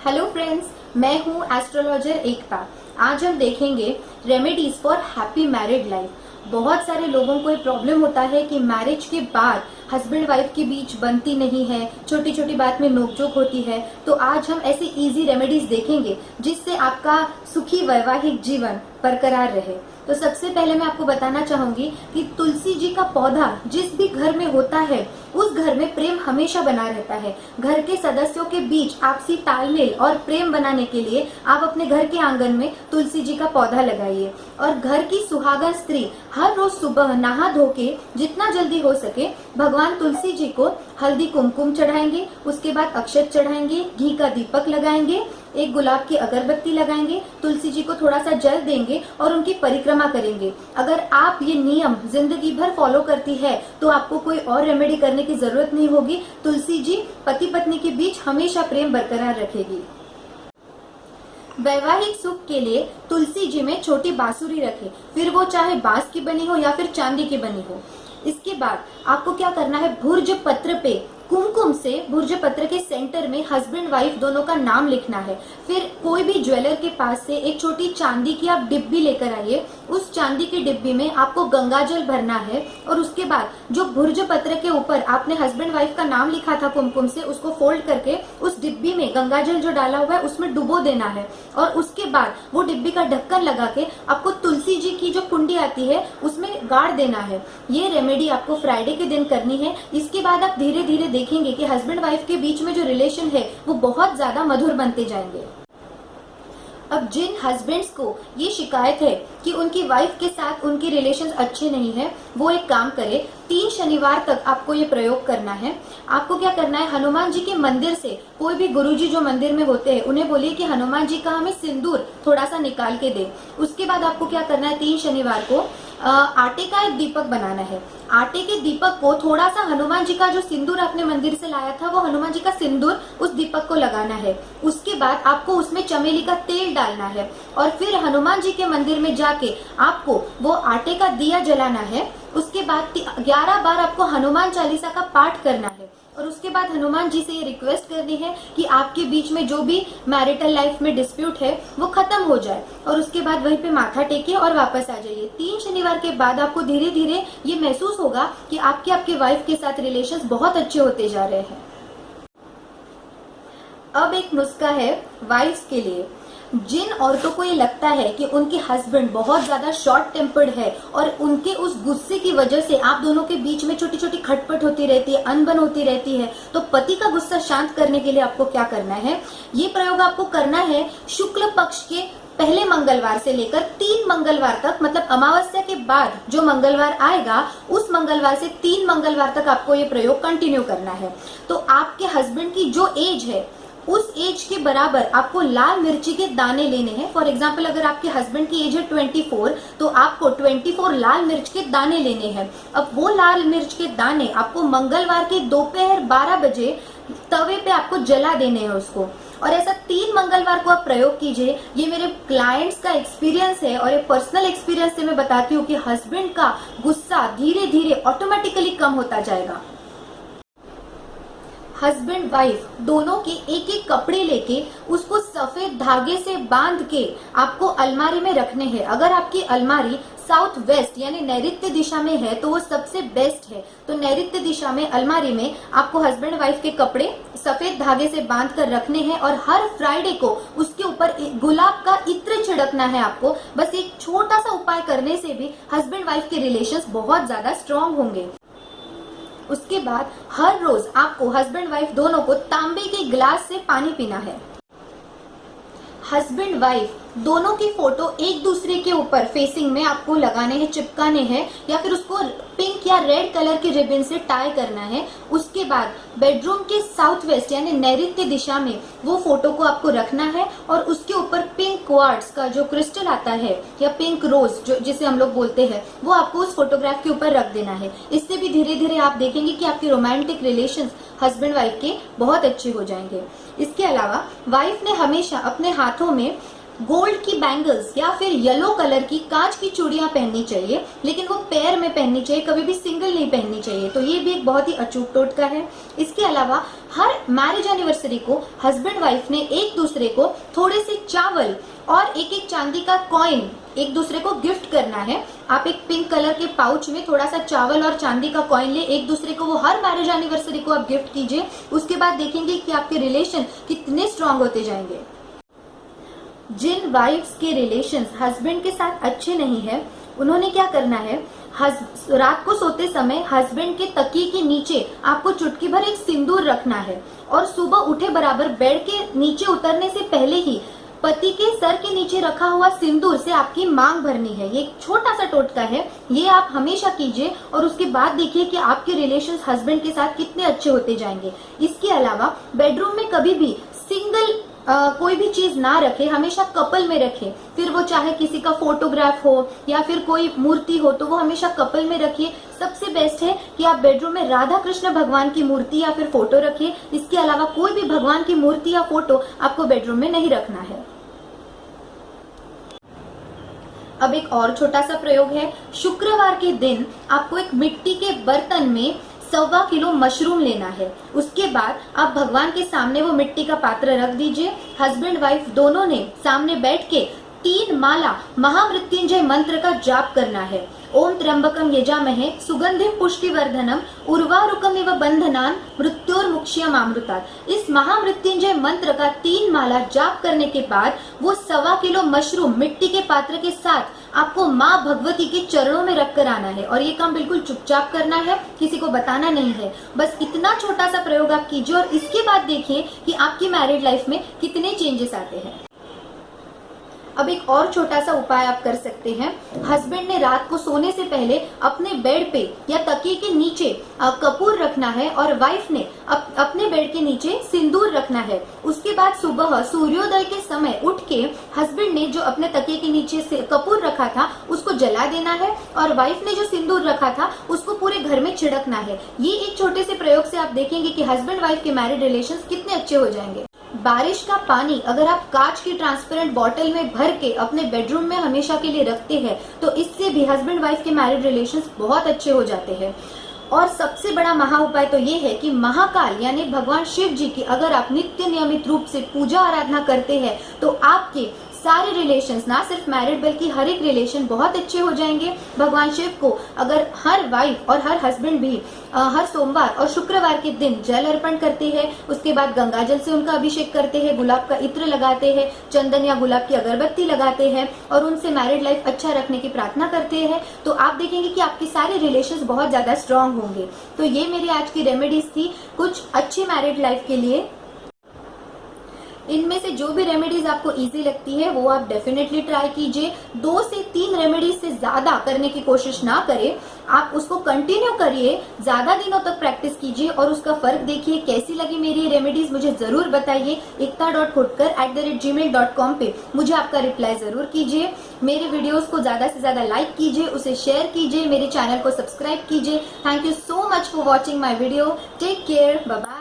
Hello friends, मैं हूँ astrologer एकता। आज हम देखेंगे remedies for happy married life. बहुत सारे लोगों को ये प्रॉब्लम होता है कि मैरिज के बाद हस्बैंड वाइफ के बीच बनती नहीं है, छोटी छोटी बात में नोकझोंक होती है। तो आज हम ऐसी इजी रेमेडीज देखेंगे जिससे आपका सुखी वैवाहिक जीवन बरकरार रहे। तो सबसे पहले मैं आपको बताना चाहूंगी कि तुलसी जी का पौधा जिस भी घर में होता है उस घर में प्रेम हमेशा बना रहता है। घर के सदस्यों के बीच आपसी तालमेल और प्रेम बनाने के लिए आप अपने घर के आंगन में तुलसी जी का पौधा लगाइए। और घर की सुहागन स्त्री हर रोज सुबह नहा धो के जितना जल्दी हो सके भगवान तुलसी जी को हल्दी कुमकुम चढ़ाएंगे, उसके बाद अक्षत चढ़ाएंगे, घी का दीपक लगाएंगे, एक गुलाब की अगरबत्ती लगाएंगे, तुलसी जी को थोड़ा सा जल देंगे और उनकी परिक्रमा करेंगे। अगर आप ये नियम जिंदगी भर फॉलो करती है तो आपको कोई और रेमेडी करने की जरूरत नहीं होगी। तुलसी जी पति पत्नी के बीच हमेशा प्रेम बरकरार रखेगी। वैवाहिक सुख के लिए तुलसी जी में छोटी बांसुरी रखें, फिर वो चाहे बांस की बनी हो या फिर चांदी की बनी हो। इसके बाद आपको क्या करना है, भुर्ज पत्र पे कुमकुम से भुर्ज पत्र के सेंटर में हस्बैंड वाइफ दोनों का नाम लिखना है। फिर कोई भी ज्वेलर के पास से एक छोटी चांदी की आप डिब्बी लेकर आइए। उस चांदी की डिब्बी में आपको गंगाजल भरना है और उसके बाद जो भुर्ज पत्र के ऊपर आपने हस्बैंड वाइफ का नाम लिखा था कुमकुम से, उसको फोल्ड करके उस डिब्बी में गंगाजल जो डाला हुआ है उसमें डुबो देना है। और उसके बाद वो डिब्बी का ढक्कन लगा के आपको तुलसी जी की जो कुंडी आती है उसमें गाड़ देना है। ये रेमेडी आपको फ्राइडे के दिन करनी है। इसके बाद आप धीरे धीरे देखेंगे कि हस्बैंड वाइफ के बीच में जो रिलेशन है वो बहुत ज्यादा मधुर बनते जाएंगे। अब जिन हस्बैंड्स को ये शिकायत है कि उनकी वाइफ के साथ उनके रिलेशंस अच्छे नहीं है, वो एक काम करे, 3 शनिवार तक आपको ये प्रयोग करना है। आपको क्या करना है, हनुमान जी के मंदिर से कोई भी गुरुजी जो मंदिर में होते हैं उन्हें बोलिए कि हनुमान जी का हमें सिंदूर थोड़ा सा निकाल के दे। उसके बाद आपको क्या करना है, 3 शनिवार को आटे का एक दीपक बनाना है। आटे के दीपक को थोड़ा सा हनुमान जी का जो सिंदूर आपने मंदिर से लाया था वो हनुमान जी का सिंदूर उस दीपक को लगाना है। उसके बाद आपको उसमें चमेली का तेल डालना है और फिर हनुमान जी के मंदिर में जाके आपको वो आटे का दिया जलाना है। उसके बाद 11 बार आपको हनुमान चालीसा का पाठ करना है और उसके बाद हनुमान जी से ये रिक्वेस्ट करनी है कि आपके बीच में जो भी मैरिटल लाइफ में डिस्प्यूट है वो खत्म हो जाए। और उसके बाद वहीं पे माथा टेके और वापस आ जाइए। 3 शनिवार के बाद आपको धीरे धीरे ये महसूस होगा कि आपके वाइफ के साथ रिलेशंस बहुत अच्छे होते जा रहे हैं। अब एक नुस्खा है वाइफ्स के लिए। जिन औरतों को ये लगता है कि उनके हस्बैंड बहुत ज्यादा शॉर्ट टेम्पर्ड है और उनके उस गुस्से की वजह से आप दोनों के बीच में छोटी छोटी खटपट होती रहती है, अनबन होती रहती है, तो पति का गुस्सा शांत करने के लिए आपको क्या करना है, ये प्रयोग आपको करना है शुक्ल पक्ष के पहले मंगलवार से लेकर 3 मंगलवार तक, मतलब अमावस्या के बाद जो मंगलवार आएगा उस मंगलवार से 3 मंगलवार तक आपको ये प्रयोग कंटिन्यू करना है। तो आपके हस्बैंड की जो एज है उस एज के बराबर आपको लाल मिर्ची के दाने लेने हैं। फॉर एग्जाम्पल अगर आपके हस्बैंड की एज है 24 तो आपको 24 लाल मिर्च के दाने लेने हैं। अब वो लाल मिर्च के दाने आपको मंगलवार के दोपहर 12 बजे तवे पे आपको जला देने हैं उसको। और ऐसा 3 मंगलवार को आप प्रयोग कीजिए। ये मेरे क्लाइंट्स का एक्सपीरियंस है और ये पर्सनल एक्सपीरियंस से मैं बताती हूँ कि हस्बैंड का गुस्सा धीरे धीरे ऑटोमेटिकली कम होता जाएगा। हस्बैंड वाइफ दोनों के एक एक कपड़े लेके उसको सफेद धागे से बांध के आपको अलमारी में रखने हैं। अगर आपकी अलमारी साउथ वेस्ट यानी नैऋत्य दिशा में है तो वो सबसे बेस्ट है। तो नैऋत्य दिशा में अलमारी में आपको हस्बैंड वाइफ के कपड़े सफेद धागे से बांध कर रखने हैं और हर फ्राइडे को उसके ऊपर गुलाब का इत्र छिड़कना है आपको। बस एक छोटा सा उपाय करने से भी हस्बैंड वाइफ के रिलेशंस बहुत ज्यादा स्ट्रांग होंगे। उसके बाद हर रोज आपको हस्बैंड वाइफ दोनों को तांबे के गिलास से पानी पीना है। हस्बैंड वाइफ दोनों की फोटो एक दूसरे के ऊपर फेसिंग में आपको लगाने हैं, चिपकाने हैं, या फिर उसको पिंक या रेड कलर के रिबन से टाई करना है। उसके बाद बेडरूम के साउथ वेस्ट यानी नैऋत्य दिशा में वो फोटो को आपको रखना है और उसके ऊपर पिंक क्वार्ट्ज का जो क्रिस्टल आता है या पिंक रोज जो जिसे हम लोग बोलते हैं वो आपको उस फोटोग्राफ के ऊपर रख देना है। इससे भी धीरे धीरे आप देखेंगे कि आपके रोमांटिक रिलेशंस हस्बैंड वाइफ के बहुत अच्छे हो जाएंगे। इसके अलावा वाइफ ने हमेशा अपने हाथों में गोल्ड की बैंगल्स या फिर येलो कलर की कांच की चूड़ियां पहननी चाहिए, लेकिन वो पैर में पहननी चाहिए, कभी भी सिंगल नहीं पहननी चाहिए। तो ये भी एक बहुत ही अचूक टोटका है। इसके अलावा हर मैरिज एनिवर्सरी को हस्बैंड वाइफ ने एक दूसरे को थोड़े से चावल और एक एक चांदी का कॉइन एक दूसरे को गिफ्ट करना है। आप एक पिंक कलर के पाउच में थोड़ा सा चावल और चांदी का कॉइन ले, एक दूसरे को वो हर मैरिज एनिवर्सरी को आप गिफ्ट कीजिए। उसके बाद देखेंगे कि आपके रिलेशन कितने स्ट्रांग होते जाएंगे। जिन वाइफ्स के रिलेशंस हस्बैंड के साथ अच्छे नहीं है, उन्होंने क्या करना है, रात को सोते समय हस्बैंड के तकिए के नीचे आपको चुटकी भर एक सिंदूर रखना है और सुबह उठे बराबर बेड के नीचे उतरने से पहले ही पति के सर के नीचे रखा हुआ सिंदूर से आपकी मांग भरनी है। ये एक छोटा सा टोटका है, ये आप हमेशा कीजिए और उसके बाद देखिए कि आपके रिलेशंस हस्बैंड के साथ कितने अच्छे होते जाएंगे। इसके अलावा बेडरूम में कभी भी सिंगल कोई भी चीज ना रखे, हमेशा कपल में रखे। फिर वो चाहे किसी का फोटोग्राफ हो या फिर कोई मूर्ति हो, तो वो हमेशा कपल में रखिए। सबसे बेस्ट है कि आप बेडरूम में राधा कृष्ण भगवान की मूर्ति या फिर फोटो रखिए। इसके अलावा कोई भी भगवान की मूर्ति या फोटो आपको बेडरूम में नहीं रखना है। अब एक और छोटा सा प्रयोग है। शुक्रवार के दिन आपको एक मिट्टी के बर्तन में 1.25 किलो मशरूम लेना है। उसके बाद आप भगवान के सामने वो मिट्टी का पात्र रख दीजिए। हस्बैंड वाइफ दोनों ने सामने बैठ के 3 माला महामृत्युंजय मंत्र का जाप करना है। ओम त्र्यंबकम यजामहे सुगंधिम पुष्टिवर्धनम उर्वारुकमिव बंधनान मृत्योर्मुक्ष्यमामृतात्। इस महामृत्युंजय मंत्र का 3 माला जाप करने के बाद वो 1.25 किलो मशरूम मिट्टी के पात्र के साथ आपको माँ भगवती के चरणों में रखकर आना है। और ये काम बिल्कुल चुपचाप करना है, किसी को बताना नहीं है। बस इतना छोटा सा प्रयोग आप कीजिए और इसके बाद देखिए कि आपकी मैरिड लाइफ में कितने चेंजेस आते हैं। अब एक और छोटा सा उपाय आप कर सकते हैं। हस्बैंड ने रात को सोने से पहले अपने बेड पे या तकिए के नीचे कपूर रखना है और वाइफ ने अपने बेड के नीचे सिंदूर रखना है। उसके बाद सुबह सूर्योदय के समय उठ के हस्बैंड ने जो अपने तकिए के नीचे से कपूर रखा था उसको जला देना है और वाइफ ने जो सिंदूर रखा था उसको पूरे घर में छिड़कना है। ये एक छोटे से प्रयोग से आप देखेंगे कि हस्बैंड वाइफ के मैरिड रिलेशंस कितने अच्छे हो जाएंगे। बारिश का पानी अगर आप कांच की ट्रांसपेरेंट बॉटल में भर के अपने बेडरूम में हमेशा के लिए रखते हैं तो इससे भी हस्बैंड वाइफ के मैरिड रिलेशंस बहुत अच्छे हो जाते हैं। और सबसे बड़ा महा उपाय तो ये है कि महाकाल यानी भगवान शिव जी की अगर आप नित्य नियमित रूप से पूजा आराधना करते हैं तो आपके सारे रिलेशंस, ना सिर्फ मैरिड बल्कि हर एक रिलेशन बहुत अच्छे हो जाएंगे। भगवान शिव को अगर हर वाइफ और हर हस्बैंड भी हर सोमवार और शुक्रवार के दिन जल अर्पण करते हैं, उसके बाद गंगा जल से उनका अभिषेक करते हैं, गुलाब का इत्र लगाते हैं, चंदन या गुलाब की अगरबत्ती लगाते हैं और उनसे मैरिड लाइफ अच्छा रखने की प्रार्थना करते हैं, तो आप देखेंगे कि आपके सारे रिलेशंस बहुत ज्यादा स्ट्रांग होंगे। तो ये मेरी आज की रेमेडीज थी कुछ अच्छी मैरिड लाइफ के लिए। इनमें से जो भी रेमेडीज आपको इजी लगती है वो आप डेफिनेटली ट्राई कीजिए। 2 से 3 रेमेडीज से ज्यादा करने की कोशिश ना करें, आप उसको कंटिन्यू करिए, ज्यादा दिनों तक प्रैक्टिस कीजिए और उसका फर्क देखिए। कैसी लगी मेरी रेमेडीज मुझे जरूर बताइए। ekta.khudkar@gmail.com पे मुझे आपका रिप्लाई जरूर कीजिए। मेरे वीडियोस को ज्यादा से ज्यादा लाइक कीजिए, उसे शेयर कीजिए, मेरे चैनल को सब्सक्राइब कीजिए। Thank you so much for watching my video. Take care, bye bye.